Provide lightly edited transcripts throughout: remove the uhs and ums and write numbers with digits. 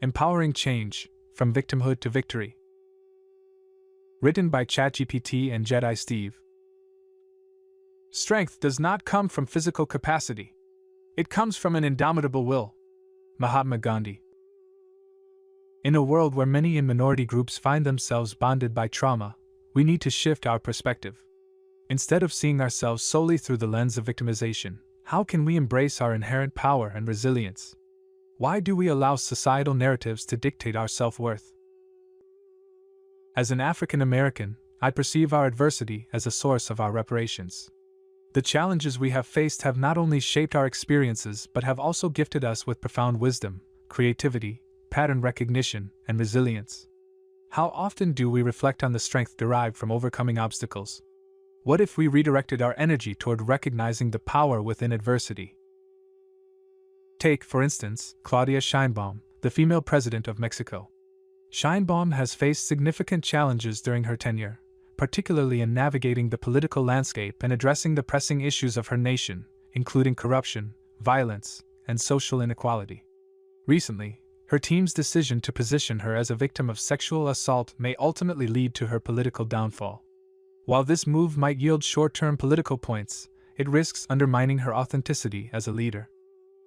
Empowering Change, From Victimhood to Victory. Written by ChatGPT and Jedi Steve. Strength does not come from physical capacity. It comes from an indomitable will. Mahatma Gandhi. In a world where many in minority groups find themselves bonded by trauma, we need to shift our perspective. Instead of seeing ourselves solely through the lens of victimization, how can we embrace our inherent power and resilience? Why do we allow societal narratives to dictate our self-worth? As an African American, I perceive our adversity as a source of our reparations. The challenges we have faced have not only shaped our experiences but have also gifted us with profound wisdom, creativity, pattern recognition, and resilience. How often do we reflect on the strength derived from overcoming obstacles? What if we redirected our energy toward recognizing the power within adversity? Take, for instance, Claudia Sheinbaum, the female president of Mexico. Sheinbaum has faced significant challenges during her tenure, particularly in navigating the political landscape and addressing the pressing issues of her nation, including corruption, violence, and social inequality. Recently, her team's decision to position her as a victim of sexual assault may ultimately lead to her political downfall. While this move might yield short-term political points, it risks undermining her authenticity as a leader.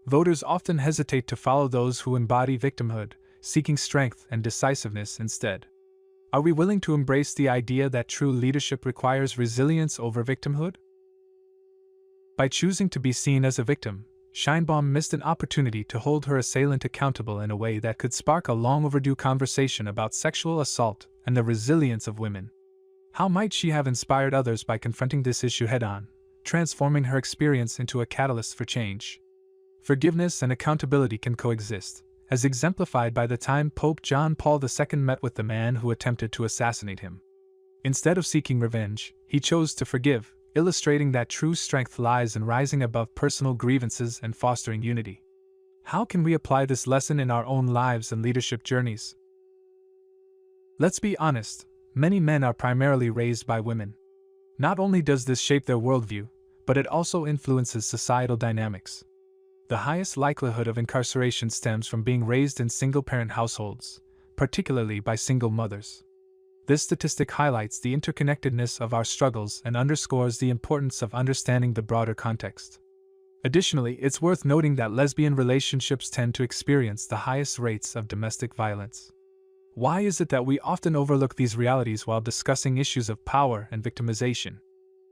Voters often hesitate to follow those who embody victimhood, seeking strength and decisiveness instead. Are we willing to embrace the idea that true leadership requires resilience over victimhood? By choosing to be seen as a victim, Sheinbaum missed an opportunity to hold her assailant accountable in a way that could spark a long-overdue conversation about sexual assault and the resilience of women. How might she have inspired others by confronting this issue head-on, transforming her experience into a catalyst for change? Forgiveness and accountability can coexist, as exemplified by the time Pope John Paul II met with the man who attempted to assassinate him. Instead of seeking revenge, he chose to forgive, illustrating that true strength lies in rising above personal grievances and fostering unity. How can we apply this lesson in our own lives and leadership journeys? Let's be honest, many men are primarily raised by women. Not only does this shape their worldview, but it also influences societal dynamics. The highest likelihood of incarceration stems from being raised in single-parent households, particularly by single mothers. This statistic highlights the interconnectedness of our struggles and underscores the importance of understanding the broader context. Additionally, it's worth noting that lesbian relationships tend to experience the highest rates of domestic violence. Why is it that we often overlook these realities while discussing issues of power and victimization?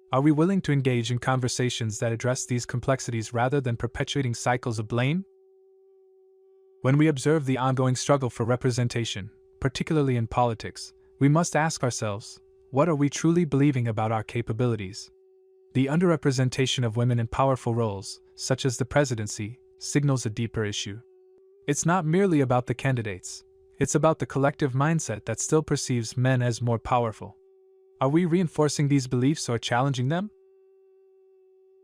Are we willing to engage in conversations that address these complexities rather than perpetuating cycles of blame? When we observe the ongoing struggle for representation, particularly in politics, we must ask ourselves, what are we truly believing about our capabilities? The underrepresentation of women in powerful roles, such as the presidency, signals a deeper issue. It's not merely about the candidates, it's about the collective mindset that still perceives men as more powerful. Are we reinforcing these beliefs or challenging them?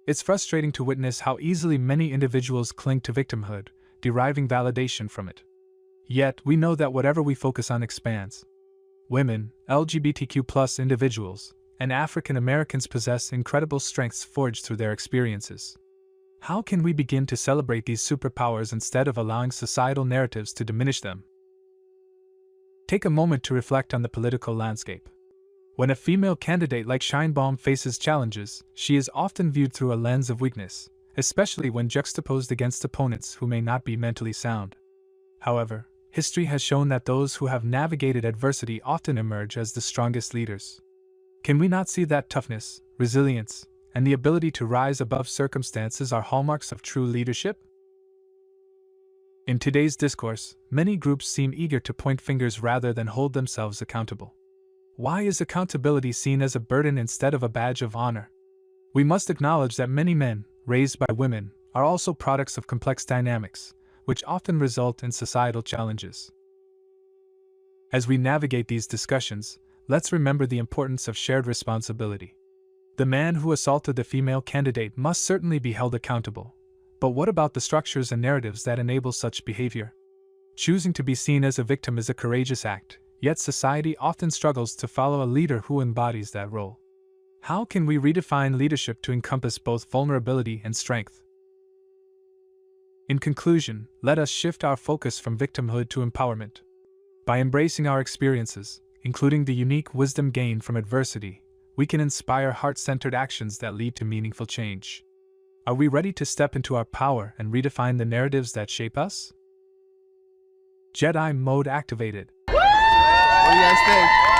It's frustrating to witness how easily many individuals cling to victimhood, deriving validation from it. Yet, we know that whatever we focus on expands. Women, LGBTQ+ individuals, and African Americans possess incredible strengths forged through their experiences. How can we begin to celebrate these superpowers instead of allowing societal narratives to diminish them? Take a moment to reflect on the political landscape. When a female candidate like Sheinbaum faces challenges, she is often viewed through a lens of weakness, especially when juxtaposed against opponents who may not be mentally sound. However, history has shown that those who have navigated adversity often emerge as the strongest leaders. Can we not see that toughness, resilience, and the ability to rise above circumstances are hallmarks of true leadership? In today's discourse, many groups seem eager to point fingers rather than hold themselves accountable. Why is accountability seen as a burden instead of a badge of honor? We must acknowledge that many men, raised by women, are also products of complex dynamics, which often result in societal challenges. As we navigate these discussions, let's remember the importance of shared responsibility. The man who assaulted the female candidate must certainly be held accountable, but what about the structures and narratives that enable such behavior? Choosing to be seen as a victim is a courageous act, yet society often struggles to follow a leader who embodies that role. How can we redefine leadership to encompass both vulnerability and strength? In conclusion, let us shift our focus from victimhood to empowerment. By embracing our experiences, including the unique wisdom gained from adversity, we can inspire heart-centered actions that lead to meaningful change. Are we ready to step into our power and redefine the narratives that shape us? Jedi mode activated. What do you guys think?